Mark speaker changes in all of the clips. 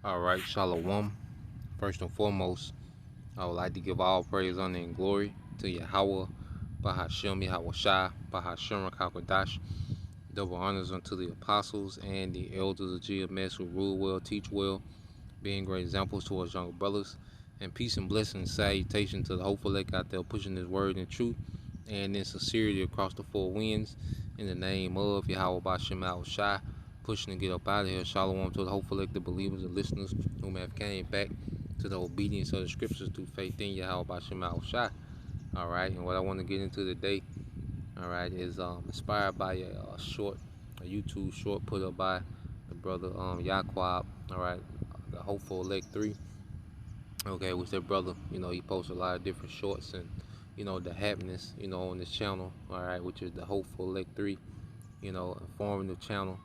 Speaker 1: All right, Shalom. First and foremost, I would like to give all praise, honor, and glory to Yahweh, Bahashem, Yahweh Shai, Bahashem, Rakakadash. Double honors unto the apostles and the elders of GMS who rule well, teach well, being great examples to us younger brothers. And peace and blessing and salutation to the hopeful elect out there pushing this word in truth and in sincerity across the four winds. In the name of Yahweh Bashem Al Shai, pushing to get up out of here. Shalom to the hopeful elect, the believers and listeners who may have came back to the obedience of the scriptures through faith in Yahweh Bashem Al Shai. All right, and what I want to get into today, all right, is inspired by a YouTube short put up by the brother Yaquab, all right, the Hopeful Elect 3, okay, which that brother, he posts a lot of different shorts and, the happiness, on this channel, all right, which is the Hopeful Elect 3, informing the channel,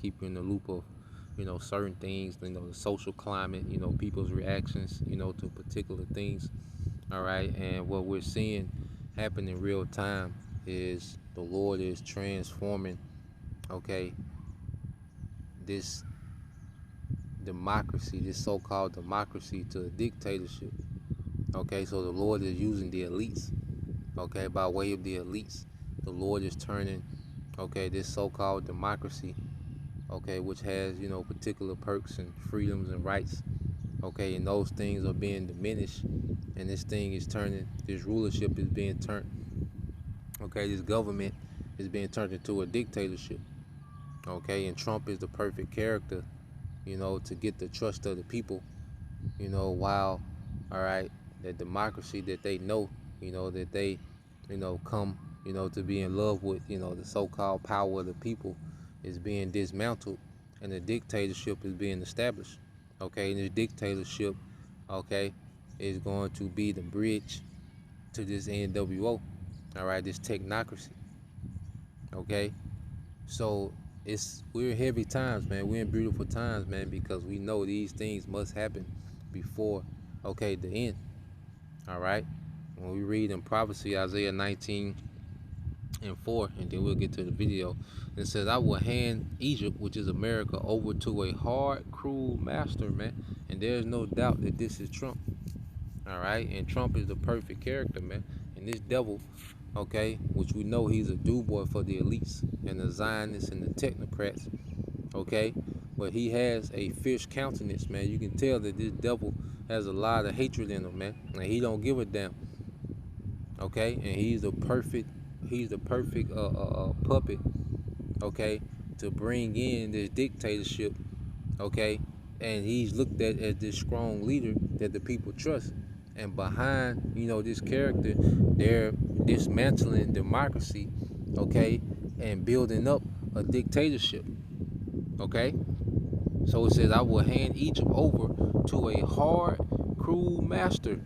Speaker 1: keep you in the loop of, certain things, the social climate, people's reactions, to particular things, all right, and what we're seeing happen in real time is the Lord is transforming, okay, this democracy, this so-called democracy, to a dictatorship. Okay, so the Lord is using the elites, okay, by way of the elites. The Lord is turning, okay, this so-called democracy, okay, which has, particular perks and freedoms and rights, okay, and those things are being diminished, and this thing is turning, this rulership is being turned, okay, this government is being turned into a dictatorship, okay, and Trump is the perfect character, to get the trust of the people, while, all right, that democracy that they know, that they, come, to be in love with, the so-called power of the people is being dismantled and the dictatorship is being established. Okay, and this dictatorship, okay, is going to be the bridge to this NWO, all right, this technocracy. Okay, so we're in heavy times, man. We're in beautiful times, man, because we know these things must happen before, okay, the end. All right, when we read in prophecy Isaiah 19:4, and then we'll get to the video. It says, I will hand Egypt, which is America, over to a hard, cruel master, man. And there's no doubt that this is Trump. All right, and Trump is the perfect character, man. And this devil, okay, which we know he's a do-boy for the elites and the Zionists and the technocrats, okay, but he has a fierce countenance, man. You can tell that this devil has a lot of hatred in him, man, and he don't give a damn, okay, and he's the perfect puppet, okay, to bring in this dictatorship, okay, and he's looked at as this strong leader that the people trust. And behind, this character, they're dismantling democracy, okay, and building up a dictatorship, okay. So it says, I will hand Egypt over to a hard, cruel master.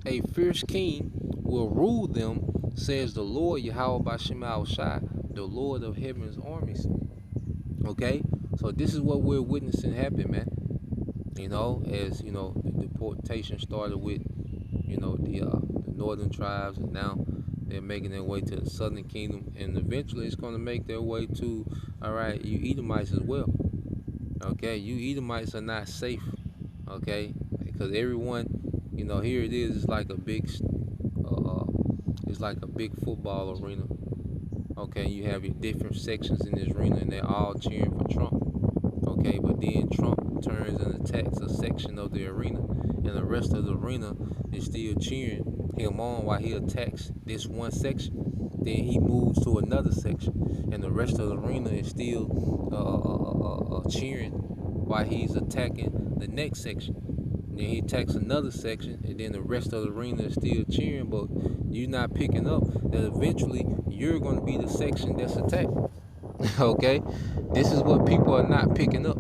Speaker 1: A fierce king will rule them, says the Lord Yahweh Bashem Al Shai, the Lord of heaven's armies. Okay, so this is what we're witnessing happen, man. As the deportation started with, the northern tribes, and now they're making their way to the southern kingdom, and eventually it's going to make their way to, all right, you Edomites as well. Okay, you Edomites are not safe. Okay, because everyone, here it is. It's like a big, football arena. Okay, you have your different sections in this arena, and they're all cheering for Trump. Okay, but then Trump turns and attacks a section of the arena, and the rest of the arena is still cheering him on while he attacks this one section. Then he moves to another section, and the rest of the arena is still cheering while he's attacking the next section. Then he attacks another section, and then the rest of the arena is still cheering, but you're not picking up that eventually you're going to be the section that's attacked. Okay, this is what people are not picking up.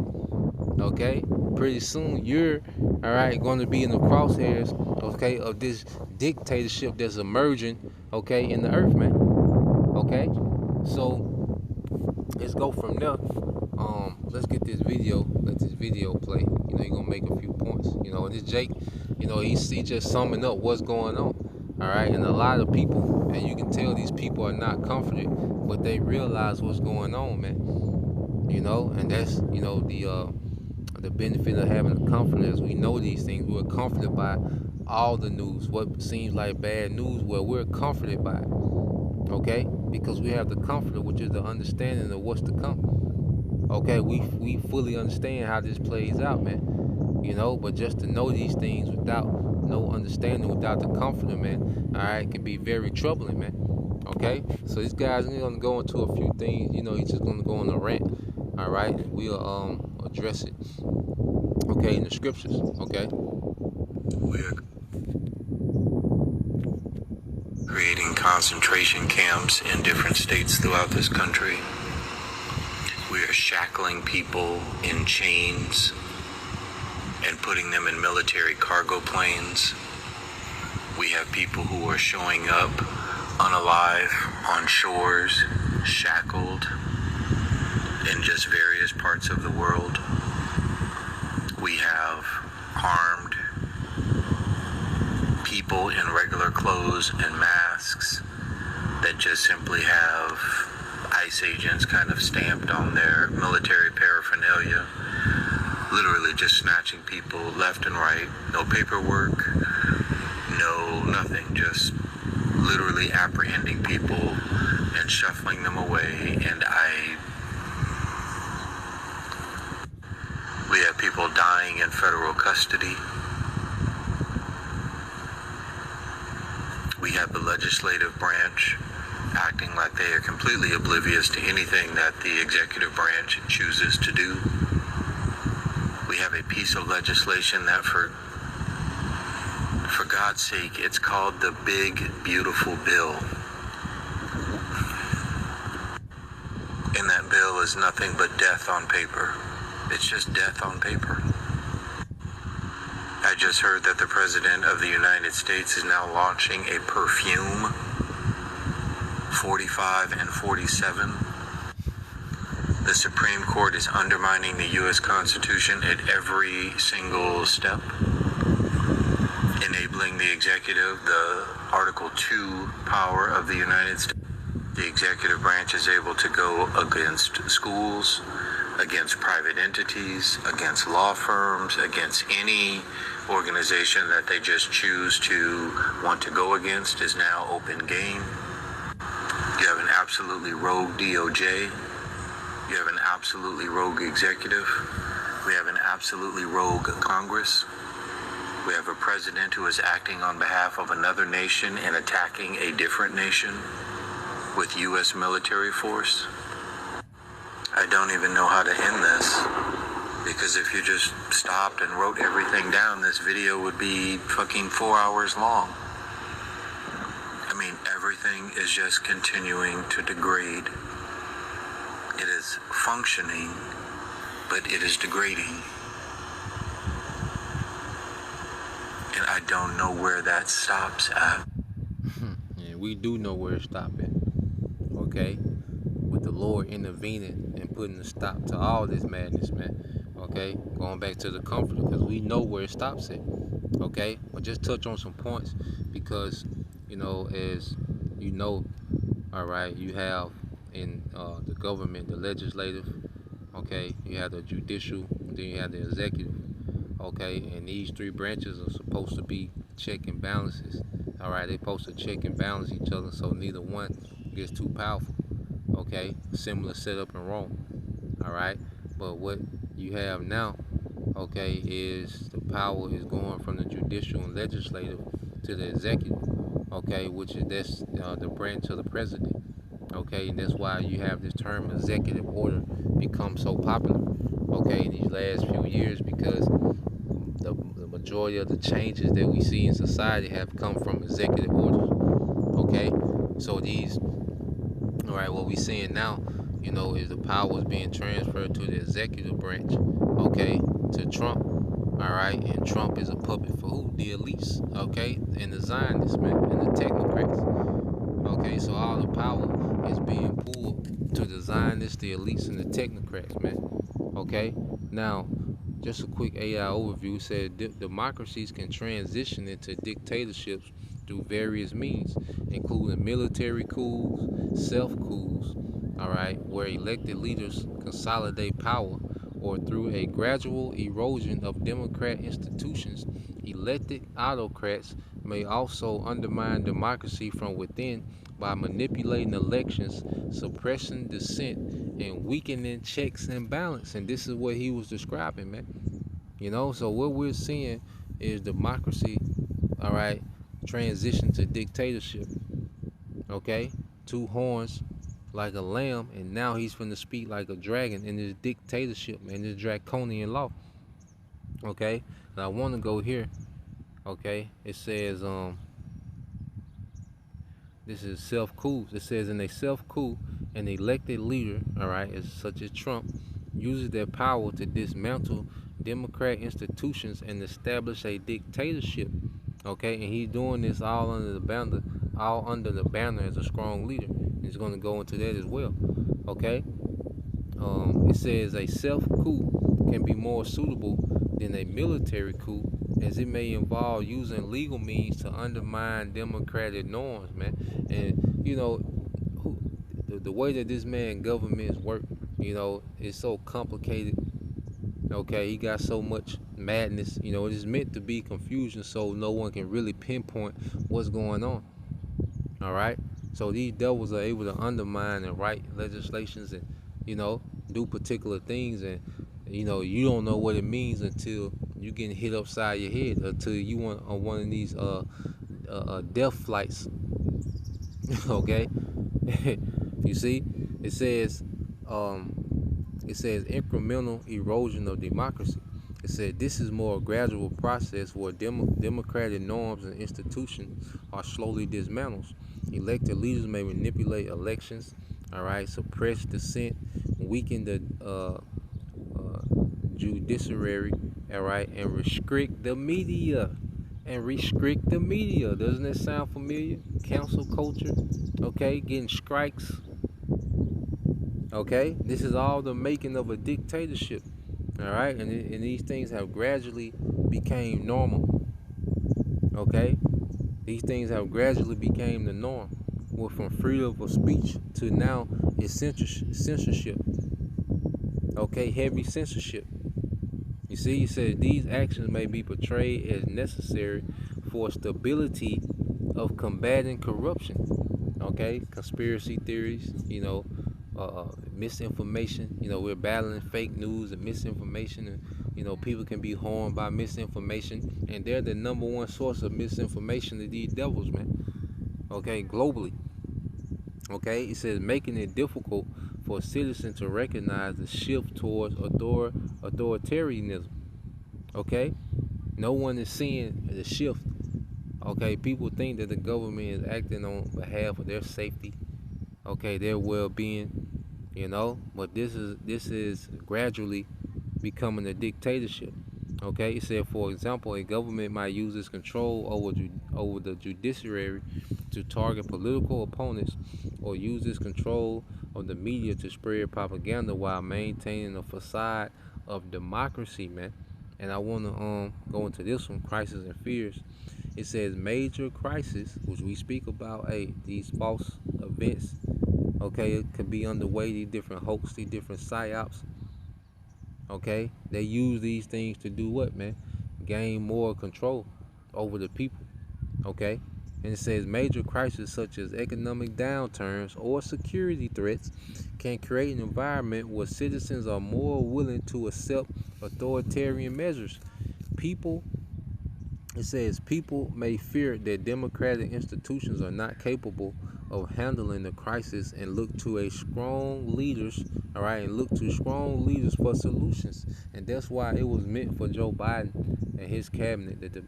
Speaker 1: Okay, pretty soon you're, all right, going to be in the crosshairs, okay, of this dictatorship that's emerging, okay, in the earth, man. Okay, so let's go from there. Let's get this video. Let this video play. You're gonna make a few points. And this Jake, he's just summing up what's going on. All right, and a lot of people, and you can tell these people are not comforted, but they realize what's going on, man. And that's the benefit of having a comforter is we know these things. We're comforted by all the news. What seems like bad news, well, we're comforted by it, okay? Because we have the comforter, which is the understanding of what's to come. Okay, we fully understand how this plays out, man. You know, but just to know these things without no understanding, without the comforter, man, all right, can be very troubling, man. Okay, so this guy's gonna go into a few things. You know, he's just gonna go on a rant. All right, and we'll address it. Okay, in the scriptures. Okay.
Speaker 2: We are creating concentration camps in different states throughout this country. We are shackling people in chains and putting them in military cargo planes. We have people who are showing up unalive on shores, shackled in just various parts of the world. We have armed people in regular clothes and masks that just simply have ICE agents kind of stamped on their military paraphernalia, literally just snatching people left and right. No paperwork, no nothing, just literally apprehending people and shuffling them away. And we have people dying in federal custody. We have the legislative branch acting like they are completely oblivious to anything that the executive branch chooses to do. We have a piece of legislation that for God's sake, it's called the Big Beautiful Bill. And that bill is nothing but death on paper. It's just death on paper. I just heard that the President of the United States is now launching a perfume, 45 and 47. The Supreme Court is undermining the U.S. Constitution at every single step, enabling the executive, the Article 2 power of the United States. The executive branch is able to go against schools, against private entities, against law firms, against any organization that they just choose to want to go against is now open game. You have an absolutely rogue DOJ. You have an absolutely rogue executive. We have an absolutely rogue Congress. We have a president who is acting on behalf of another nation and attacking a different nation with U.S. military force. I don't even know how to end this, because if you just stopped and wrote everything down, this video would be fucking 4 hours long. I mean, everything is just continuing to degrade. It is functioning, but it is degrading. And I don't know where that stops at.
Speaker 1: Yeah, we do know where to stop at. Okay? With the Lord intervening and putting a stop to all this madness, man. Okay? Going back to the comforter, because we know where it stops at. Okay? But just touch on some points, because, you know, as you know, all right, you have in the government, the legislative, okay, you have the judicial, then you have the executive, okay, and these three branches are supposed to be check and balances. All right, they're supposed to check and balance each other so neither one gets too powerful. Okay, similar setup in Rome. All right, but what you have now, okay, is the power is going from the judicial and legislative to the executive. Okay, which is the branch of the president. Okay, and that's why you have this term executive order become so popular. Okay, in these last few years, because the majority of the changes that we see in society have come from executive orders. Okay, so these, all right, what we're seeing now, you know, is the power is being transferred to the executive branch. Okay, to Trump. All right, and Trump is a puppet for who? The elites. Okay, and the Zionists, man, and the technocrats. Okay, so all the power is being pulled to the Zionists, the elites, and the technocrats, man. Okay, now, just a quick AI overview said democracies can transition into dictatorships through various means, including military coups, self-coups, all right, where elected leaders consolidate power or through a gradual erosion of democratic institutions, elected autocrats may also undermine democracy from within by manipulating elections, suppressing dissent, and weakening checks and balance. And this is what he was describing, man. So what we're seeing is democracy, all right, transition to dictatorship, okay? Two horns like a lamb, and now he's finna speak like a dragon in this dictatorship, man, this draconian law, okay? And I want to go here, okay? It says, this is self-coup. It says in a self-coup, an elected leader, all right, such as Trump, uses their power to dismantle democratic institutions and establish a dictatorship. Okay, and he's doing this all under the banner as a strong leader. He's going to go into that as well. Okay, it says a self-coup can be more suitable than a military coup, as it may involve using legal means to undermine democratic norms, man. And the way that this man governments work, is so complicated. Okay, he got so much madness. It is meant to be confusion, so no one can really pinpoint what's going on. All right, so these devils are able to undermine and write legislations and do particular things, and you don't know what it means until you getting hit upside your head, until you want on one of these death flights. Okay, you see, it says incremental erosion of democracy. It said this is more a gradual process where democratic norms and institutions are slowly dismantled. Elected leaders may manipulate elections, all right, suppress dissent, weaken the judiciary, all right, and restrict the media. Doesn't that sound familiar? Council culture, okay, getting strikes. Okay, this is all the making of a dictatorship. All right, and these things have gradually became normal. Okay, these things have gradually became the norm. Well, from freedom of speech to now it's censorship. Okay, heavy censorship. You see, he says these actions may be portrayed as necessary for stability of combating corruption. Okay, conspiracy theories, misinformation. We're battling fake news and misinformation, and people can be harmed by misinformation, and they're the number one source of misinformation to these devils, man. Okay, globally. Okay, it says making it difficult for citizens to recognize the shift towards authoritarianism. Okay, no one is seeing the shift. Okay, people think that the government is acting on behalf of their safety, okay, their well-being, but this is gradually becoming a dictatorship. Okay, it said, for example, a government might use its control over the judiciary to target political opponents, or use its control of the media to spread propaganda while maintaining a facade of democracy, man. And I want to go into this one, crisis and fears. It says major crisis, which we speak about, these false events. Okay, it could be underway, these different hoaxes, these different psyops. Okay, they use these things to do what, man? Gain more control over the people. Okay, and it says major crises such as economic downturns or security threats can create an environment where citizens are more willing to accept authoritarian measures. It says people may fear that democratic institutions are not capable of handling the crisis and look to strong leaders, all right, and look to strong leaders for solutions. And that's why it was meant for Joe Biden and his cabinet, the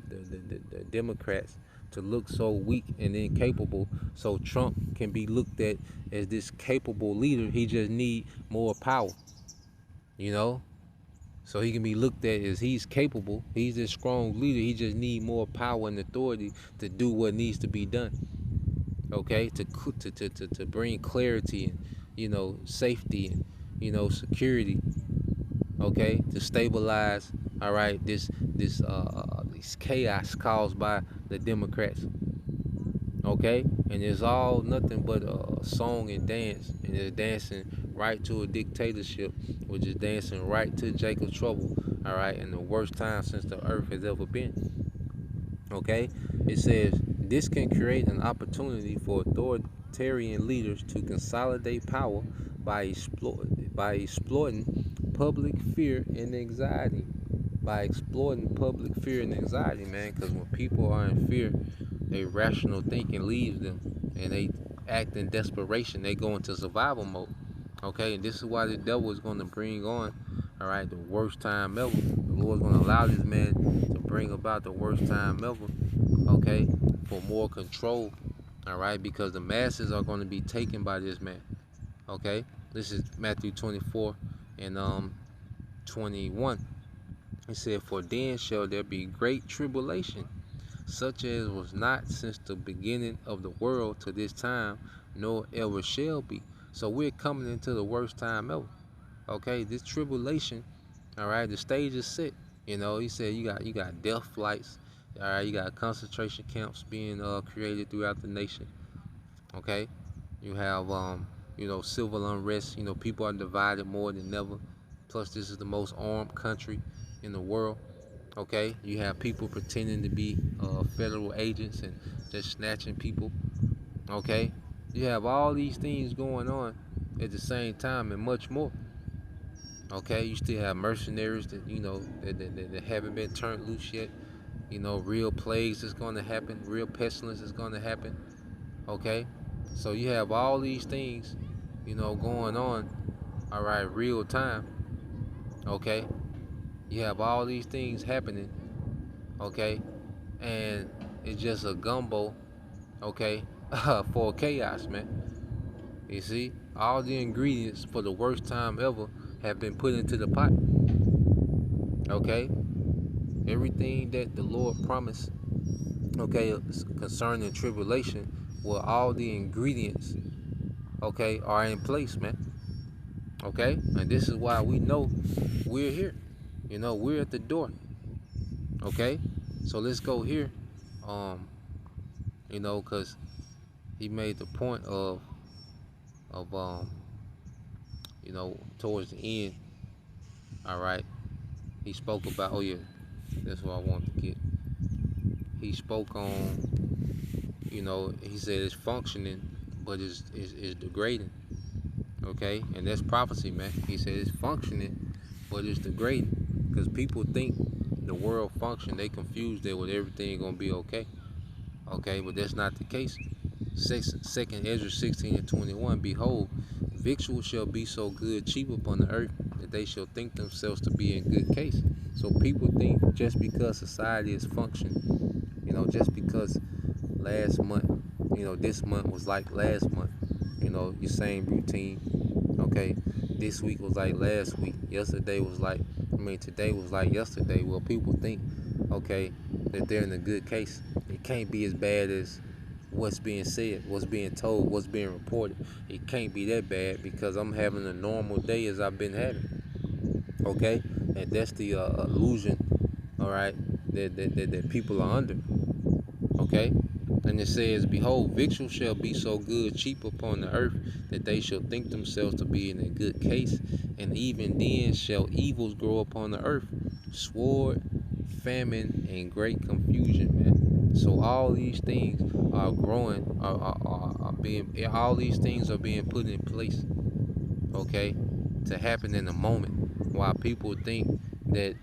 Speaker 1: Democrats, to look so weak and incapable, so Trump can be looked at as this capable leader. He just need more power, so he can be looked at as he's capable. He's a strong leader. He just need more power and authority to do what needs to be done. Okay, to bring clarity and safety and security. Okay, to stabilize. All right, this chaos caused by the Democrats. Okay, and it's all nothing but song and dance, and they're dancing right to a dictatorship, which is dancing right to Jacob's trouble, all right, in the worst time since the earth has ever been. Okay, it says this can create an opportunity for authoritarian leaders to consolidate power by exploiting public fear and anxiety. By exploiting public fear and anxiety, man, because when people are in fear, their rational thinking leaves them, and they act in desperation. They go into survival mode. Okay, and this is why the devil is going to bring on, all right, the worst time ever. The Lord's going to allow this man to bring about the worst time ever, okay, for more control, all right, because the masses are going to be taken by this man, okay. This is Matthew 24 and 21. He said, "For then shall there be great tribulation, such as was not since the beginning of the world to this time, nor ever shall be." So we're coming into the worst time ever. Okay, this tribulation, all right, the stage is set. You know, he said you got death flights, all right, you got concentration camps being created throughout the nation. Okay, you have civil unrest. You know, people are divided more than ever. Plus, this is the most armed country in the world. Okay, you have people pretending to be federal agents and just snatching people. Okay, you have all these things going on at the same time and much more. Okay, you still have mercenaries that that haven't been turned loose yet. You know, real plagues is going to happen, real pestilence is going to happen. Okay, so you have all these things, going on. All right, real time. Okay, you have all these things happening. Okay, and it's just a gumbo. Okay, for chaos, man. You see, all the ingredients for the worst time ever have been put into the pot. Okay, everything that the Lord promised, okay, concerning tribulation, well, all the ingredients, okay, are in place, man. Okay, and this is why we know we're here. You know, we're at the door. Okay, so let's go here. Cause he made the point of towards the end. All right, he spoke about. Oh yeah, that's what I wanted to get. He spoke on. He said it's functioning, but it's degrading. Okay, and that's prophecy, man. He said it's functioning, but it's degrading, because people think the world function. They confuse it with everything gonna be okay. Okay, but that's not the case. Second Ezra 16:21. Behold, victuals shall be so good cheap upon the earth that they shall think themselves to be in good case. So people think just because society is functioning, just because last month, this month was like last month, your same routine. Okay, this week was like last week. Today was like yesterday. Well, people think, okay, that they're in a good case. It can't be as bad as what's being said, what's being told, what's being reported. It can't be that bad because I'm having a normal day as I've been having. Okay, and that's the illusion, all right, that people are under. Okay, and it says, "Behold, victuals shall be so good cheap upon the earth that they shall think themselves to be in a good case, and even then shall evils grow upon the earth, sword, famine, and great confusion," man. So all these things are growing, all these things are being put in place, okay, to happen in a moment. While people think that,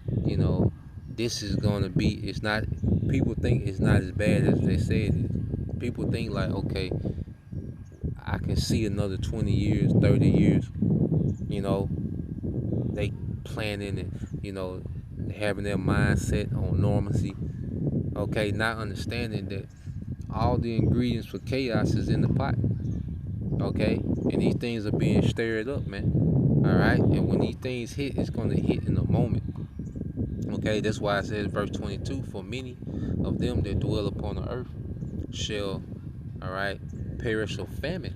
Speaker 1: this is gonna be, it's not. People think it's not as bad as they say it is. People think like, okay, I can see another 20 years, 30 years. They planning and having their mindset on normalcy. Okay, not understanding that all the ingredients for chaos is in the pot. Okay, and these things are being stirred up, man. All right, and when these things hit, it's gonna hit in a moment. Okay, that's why it says verse 22, "For many of them that dwell upon the earth shall, all right, perish of famine."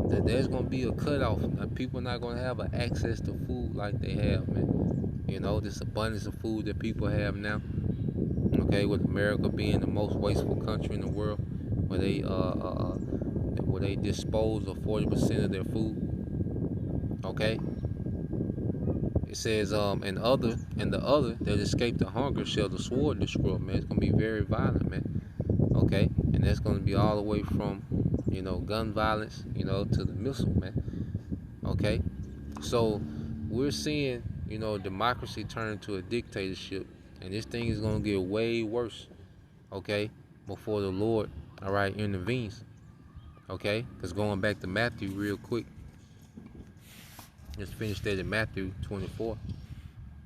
Speaker 1: That there's gonna be a cutoff. People not gonna have access to food like they have, man. This abundance of food that people have now. Okay, with America being the most wasteful country in the world, where they where they dispose of 40% of their food. Okay. It says, and the other that escaped the hunger shall the sword destroy, man. It's gonna be very violent, man. Okay, and that's gonna be all the way from, gun violence, to the missile, man. Okay, so we're seeing, democracy turn into a dictatorship, and this thing is gonna get way worse. Okay, before the Lord, all right, intervenes. Okay, because going back to Matthew real quick, let's finish that in Matthew 24.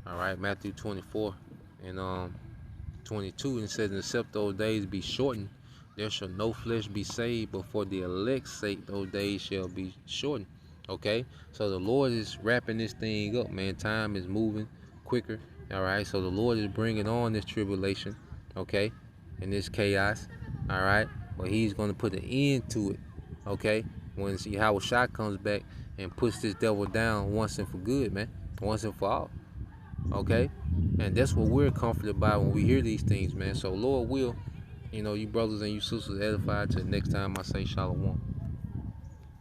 Speaker 1: All right, Matthew 24 and 22, and it says, and except those days be shortened, there shall no flesh be saved, but for the elect's sake those days shall be shortened. Okay, so the Lord is wrapping this thing up, man. Time is moving quicker. All right, so the Lord is bringing on this tribulation, okay, and this chaos. All right, but He's going to put an end to it. Okay, when Yahushua comes back and puts this devil down once and for good, man, once and for all. Okay, and that's what we're comforted by when we hear these things, man. So Lord will, you brothers and you sisters, edify till next time I say shalom.